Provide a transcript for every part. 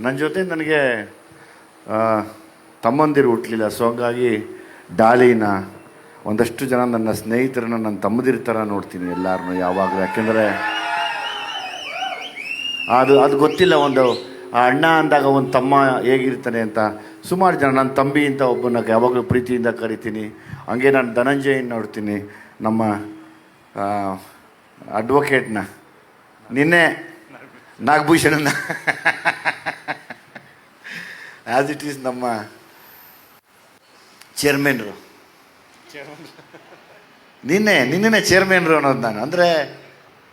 ನನ್ನ ಜೊತೆ ನನಗೆ ತಮ್ಮಂದಿರು ಹುಟ್ಟಲಿಲ್ಲ. ಸೊ ಹಂಗಾಗಿ ಡಾಲಿನ ಒಂದಷ್ಟು ಜನ ನನ್ನ ಸ್ನೇಹಿತರನ್ನ ನನ್ನ ತಮ್ಮದಿರ ಥರ ನೋಡ್ತೀನಿ ಎಲ್ಲರನ್ನೂ ಯಾವಾಗಲೂ. ಯಾಕೆಂದರೆ ಅದು ಗೊತ್ತಿಲ್ಲ, ಒಂದು ಅಣ್ಣ ಅಂದಾಗ ಒಂದು ತಮ್ಮ ಹೇಗಿರ್ತಾನೆ ಅಂತ. ಸುಮಾರು ಜನ ನನ್ನ ತಂಬಿ ಅಂತ ಒಬ್ಬನ ಯಾವಾಗಲೂ ಪ್ರೀತಿಯಿಂದ ಕರಿತೀನಿ. ಹಂಗೆ ನಾನು ಧನಂಜಯನ ನೋಡ್ತೀನಿ, ನಮ್ಮ ಅಡ್ವೊಕೇಟ್ನ, ನಿನ್ನೆ ನಾಗಭೂಷಣನ, ಆ್ಯಸ್ ಇಟ್ ಈಸ್ ನಮ್ಮ ಚೇರ್ಮನ್ರು, ನಿನ್ನೆ ಚೇರ್ಮನ್ರು ಅನ್ನೋದು ನಾನು. ಅಂದರೆ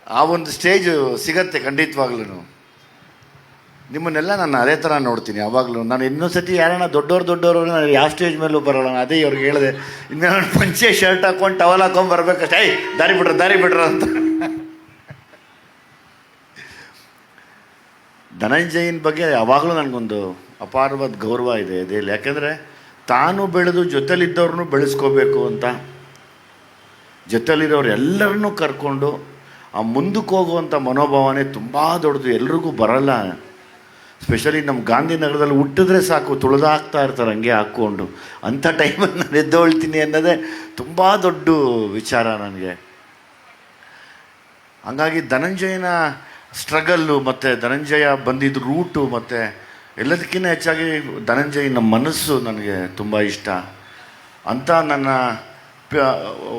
ಆ ಒಂದು ಸ್ಟೇಜು ಸಿಗತ್ತೆ ಖಂಡಿತವಾಗ್ಲೂ. ನಿಮ್ಮನ್ನೆಲ್ಲ ನಾನು ಅದೇ ಥರ ನೋಡ್ತೀನಿ ಯಾವಾಗಲೂ. ನಾನು ಇನ್ನೊಂದು ಸತಿ ಯಾರನ್ನ ದೊಡ್ಡವರು ನಾನು ಯಾವ ಸ್ಟೇಜ್ ಮೇಲೂ ಬರೋಲ್ಲ. ಅದೇ ಇವ್ರಿಗೆ ಹೇಳಿದೆ, ಇನ್ನು ನಾನು ಪಂಚೆ ಶರ್ಟ್ ಹಾಕ್ಕೊಂಡು ಟವಲ್ ಹಾಕೊಂಡು ಬರ್ಬೇಕಷ್ಟೇ, ದಾರಿ ಬಿಡ್ರ ಅಂತ. ಧನಂಜಯನ ಬಗ್ಗೆ ಯಾವಾಗಲೂ ನನಗೊಂದು ಅಪಾರವಾದ ಗೌರವ ಇದೆ ಇದೆಯಲ್ಲಿ. ಯಾಕೆಂದರೆ ತಾನು ಬೆಳೆದು ಜೊತೆಲಿದ್ದವ್ರನ್ನೂ ಬೆಳೆಸ್ಕೋಬೇಕು ಅಂತ, ಜೊತೆಲಿರೋರು ಎಲ್ಲರನ್ನೂ ಕರ್ಕೊಂಡು ಆ ಮುಂದಕ್ಕೆ ಹೋಗುವಂಥ ಮನೋಭಾವನೆ ತುಂಬ ದೊಡ್ಡದು. ಎಲ್ರಿಗೂ ಬರಲ್ಲ. ಸ್ಪೆಷಲಿ ನಮ್ಮ ಗಾಂಧಿನಗರದಲ್ಲಿ ಹುಟ್ಟಿದ್ರೆ ಸಾಕು, ತುಳಿದಾಕ್ತಾ ಇರ್ತಾರೆ ಹಂಗೆ ಹಾಕ್ಕೊಂಡು. ಅಂಥ ಟೈಮಲ್ಲಿ ನಾನು ಎದ್ದೊಳ್ತೀನಿ ಅನ್ನೋದೇ ತುಂಬ ದೊಡ್ಡ ವಿಚಾರ ನನಗೆ. ಹಂಗಾಗಿ ಧನಂಜಯನ ಸ್ಟ್ರಗಲ್ಲು ಮತ್ತು ಧನಂಜಯ ಬಂದಿದ್ದ ರೂಟು ಮತ್ತು ಎಲ್ಲದಕ್ಕಿಂತ ಹೆಚ್ಚಾಗಿ ಧನಂಜಯನ ಮನಸ್ಸು ನನಗೆ ತುಂಬ ಇಷ್ಟ ಅಂತ. ನನ್ನ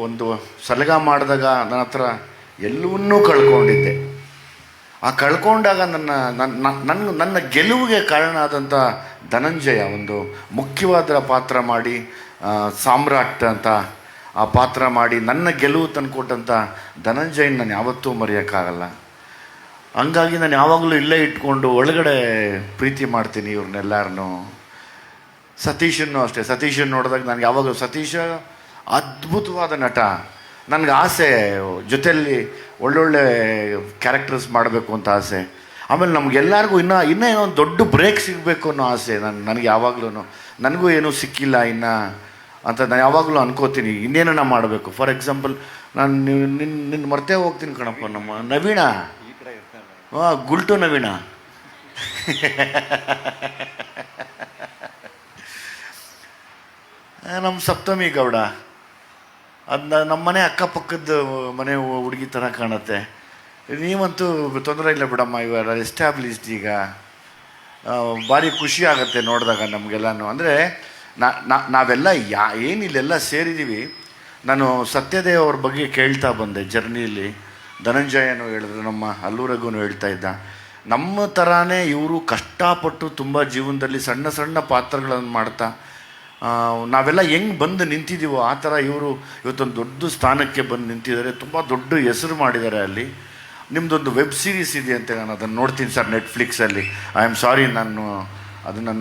ಒಂದು ಸಲಗ ಮಾಡಿದಾಗ ನನ್ನ ಹತ್ರ ಎಲ್ಲವನ್ನೂ ಕಳ್ಕೊಂಡಿದ್ದೆ. ಆ ಕಳ್ಕೊಂಡಾಗ ನನ್ನ ಗೆಲುವಿಗೆ ಕಾರಣ ಆದಂಥ ಧನಂಜಯ ಒಂದು ಮುಖ್ಯವಾದ ಪಾತ್ರ ಮಾಡಿ, ಸಾಮ್ರಾಟ್ ಅಂತ ಆ ಪಾತ್ರ ಮಾಡಿ ನನ್ನ ಗೆಲುವು ತಂದುಕೊಟ್ಟಂಥ ಧನಂಜಯನ ನಾನು ಯಾವತ್ತೂ ಮರೆಯೋಕ್ಕಾಗಲ್ಲ. ಹಂಗಾಗಿ ನಾನು ಯಾವಾಗಲೂ ಇಲ್ಲೇ ಇಟ್ಕೊಂಡು ಒಳಗಡೆ ಪ್ರೀತಿ ಮಾಡ್ತೀನಿ ಇವ್ರನ್ನೆಲ್ಲರನ್ನೂ. ಸತೀಶನ್ನು ಅಷ್ಟೇ. ಸತೀಶನ್ನು ನೋಡಿದಾಗ ನನಗೆ ಯಾವಾಗಲೂ ಸತೀಶ ಅದ್ಭುತವಾದ ನಟ. ನನಗೆ ಆಸೆ ಜೊತೆಯಲ್ಲಿ ಒಳ್ಳೊಳ್ಳೆ ಕ್ಯಾರೆಕ್ಟರ್ಸ್ ಮಾಡಬೇಕು ಅಂತ ಆಸೆ. ಆಮೇಲೆ ನಮಗೆಲ್ಲರಿಗೂ ಇನ್ನೂ ಏನೋ ಒಂದು ದೊಡ್ಡ ಬ್ರೇಕ್ ಸಿಗಬೇಕು ಅನ್ನೋ ಆಸೆ ನನಗೆ ಯಾವಾಗಲೂ. ನನಗೂ ಏನೂ ಸಿಕ್ಕಿಲ್ಲ ಇನ್ನು ಅಂತ ನಾನು ಯಾವಾಗಲೂ ಅನ್ಕೋತೀನಿ, ಇನ್ನೇನ ಮಾಡಬೇಕು. ಫಾರ್ ಎಕ್ಸಾಂಪಲ್, ನಾನು ನಿನ್ನ ಮರ್ತೇ ಹೋಗ್ತೀನಿ ಕಣಪ್ಪ, ನಮ್ಮ ನವೀಣ, ಗುಲ್ಟು ನವೀಣ, ನಮ್ಮ ಸಪ್ತಮಿ ಗೌಡ, ಅದನ್ನ ನಮ್ಮ ಮನೆ ಅಕ್ಕಪಕ್ಕದ ಮನೆ ಹುಡುಗಿ ಥರ ಕಾಣುತ್ತೆ. ನೀವಂತೂ ತೊಂದರೆ ಇಲ್ಲ ಬಿಡಮ್ಮ, ಇವಾಗ ಎಸ್ಟಾಬ್ಲಿಷ್ಡ್. ಈಗ ಭಾರಿ ಖುಷಿ ಆಗುತ್ತೆ ನೋಡಿದಾಗ ನಮಗೆಲ್ಲನೂ. ಅಂದರೆ ನಾವೆಲ್ಲ ಏನಿಲ್ಲೆಲ್ಲ ಸೇರಿದ್ದೀವಿ. ನಾನು ಸತ್ಯದೇವ್ ಅವ್ರ ಬಗ್ಗೆ ಕೇಳ್ತಾ ಬಂದೆ ಜರ್ನಿಯಲ್ಲಿ. ಧನಂಜಯನು ಹೇಳಿದ್ರು, ನಮ್ಮ ಅಲ್ಲೂರಗೂ ಹೇಳ್ತಾ ಇದ್ದ, ನಮ್ಮ ಥರನೇ ಇವರು ಕಷ್ಟಪಟ್ಟು ತುಂಬ ಜೀವನದಲ್ಲಿ ಸಣ್ಣ ಸಣ್ಣ ಪಾತ್ರಗಳನ್ನು ಮಾಡ್ತಾ ನಾವೆಲ್ಲ ಹೆಂಗೆ ಬಂದು ನಿಂತಿದ್ದೀವೋ ಆ ಥರ ಇವರು ಇವತ್ತೊಂದು ದೊಡ್ಡ ಸ್ಥಾನಕ್ಕೆ ಬಂದು ನಿಂತಿದ್ದಾರೆ. ತುಂಬ ದೊಡ್ಡ ಹೆಸರು ಮಾಡಿದ್ದಾರೆ ಅಲ್ಲಿ. ನಿಮ್ಮದೊಂದು ವೆಬ್ ಸೀರೀಸ್ ಇದೆಯಂತೆ, ನಾನು ಅದನ್ನು ನೋಡ್ತೀನಿ ಸರ್ ನೆಟ್ಫ್ಲಿಕ್ಸಲ್ಲಿ. ಐ ಆಮ್ ಸಾರಿ, ನಾನು ಅದನ್ನು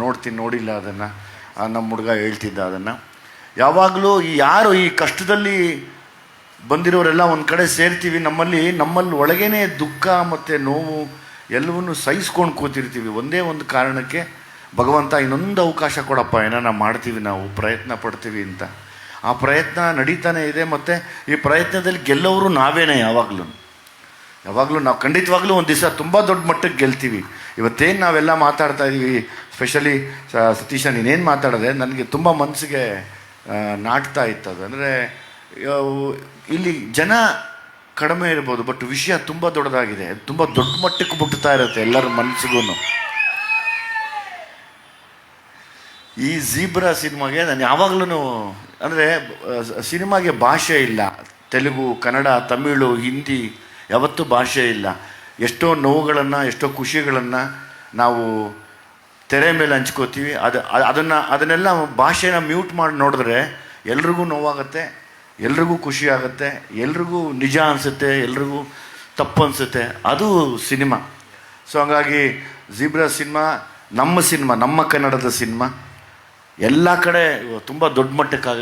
ನೋಡಿಲ್ಲ ಅದನ್ನು. ನಮ್ಮ ಹುಡುಗ ಹೇಳ್ತಿದ್ದ ಅದನ್ನು. ಯಾವಾಗಲೂ ಯಾರು ಈ ಕಷ್ಟದಲ್ಲಿ ಬಂದಿರೋರೆಲ್ಲ ಒಂದು ಕಡೆ ಸೇರ್ತೀವಿ. ನಮ್ಮಲ್ಲಿ ಒಳಗೇನೆ ದುಃಖ ಮತ್ತು ನೋವು ಎಲ್ಲವನ್ನೂ ಸಹಿಸ್ಕೊಂಡು ಕೂತಿರ್ತೀವಿ. ಒಂದೇ ಒಂದು ಕಾರಣಕ್ಕೆ, ಭಗವಂತ ಇನ್ನೊಂದು ಅವಕಾಶ ಕೊಡಪ್ಪ, ಏನಾರ ಮಾಡ್ತೀವಿ, ನಾವು ಪ್ರಯತ್ನ ಪಡ್ತೀವಿ ಅಂತ. ಆ ಪ್ರಯತ್ನ ನಡೀತಾನೆ ಇದೆ. ಮತ್ತು ಈ ಪ್ರಯತ್ನದಲ್ಲಿ ಗೆಲ್ಲೋರು ನಾವೇನೇ. ಯಾವಾಗಲೂ ನಾವು ಖಂಡಿತವಾಗ್ಲೂ ಒಂದು ದಿವಸ ತುಂಬ ದೊಡ್ಡ ಮಟ್ಟಕ್ಕೆ ಗೆಲ್ತೀವಿ. ಇವತ್ತೇನು ನಾವೆಲ್ಲ ಮಾತಾಡ್ತಾ ಇದ್ದೀವಿ, ಸ್ಪೆಷಲಿ ಸತೀಶ ನೀನೇನು ಮಾತಾಡಿದೆ, ನನಗೆ ತುಂಬ ಮನಸ್ಸಿಗೆ ನಾಟ್ತಾ ಇತ್ತು ಅದು. ಅಂದರೆ ಇಲ್ಲಿ ಜನ ಕಡಿಮೆ ಇರ್ಬೋದು, ಬಟ್ ವಿಷಯ ತುಂಬ ದೊಡ್ಡದಾಗಿದೆ, ತುಂಬ ದೊಡ್ಡ ಮಟ್ಟಕ್ಕೆ ಮುಟ್ತಾ ಇರುತ್ತೆ ಎಲ್ಲರ ಮನಸ್ಸಿಗೂ. ಈ ಝೀಬ್ರಾ ಸಿನಿಮಾಗೆ ನಾನು ಯಾವಾಗಲೂ, ಅಂದರೆ ಸಿನಿಮಾಗೆ ಭಾಷೆ ಇಲ್ಲ. ತೆಲುಗು, ಕನ್ನಡ, ತಮಿಳು, ಹಿಂದಿ ಯಾವತ್ತೂ ಭಾಷೆ ಇಲ್ಲ. ಎಷ್ಟೋ ನೋವುಗಳನ್ನು, ಎಷ್ಟೋ ಖುಷಿಗಳನ್ನು ನಾವು ತೆರೆ ಮೇಲೆ ಹಂಚ್ಕೋತೀವಿ. ಅದನ್ನೆಲ್ಲ ಭಾಷೆನ ಮ್ಯೂಟ್ ಮಾಡಿ ನೋಡಿದ್ರೆ ಎಲ್ರಿಗೂ ನೋವಾಗುತ್ತೆ, ಎಲ್ರಿಗೂ ಖುಷಿ ಆಗುತ್ತೆ, ಎಲ್ರಿಗೂ ನಿಜ ಅನಿಸುತ್ತೆ, ಎಲ್ರಿಗೂ ತಪ್ಪು ಅನಿಸುತ್ತೆ. ಅದು ಸಿನಿಮಾ. ಸೊ ಹಂಗಾಗಿ ಝೀಬ್ರಾ ಸಿನಿಮಾ, ನಮ್ಮ ಕನ್ನಡದ ಸಿನಿಮಾ ಎಲ್ಲ ಕಡೆ ತುಂಬ ದೊಡ್ಡ ಮಟ್ಟಕ್ಕಾಗಲಿ.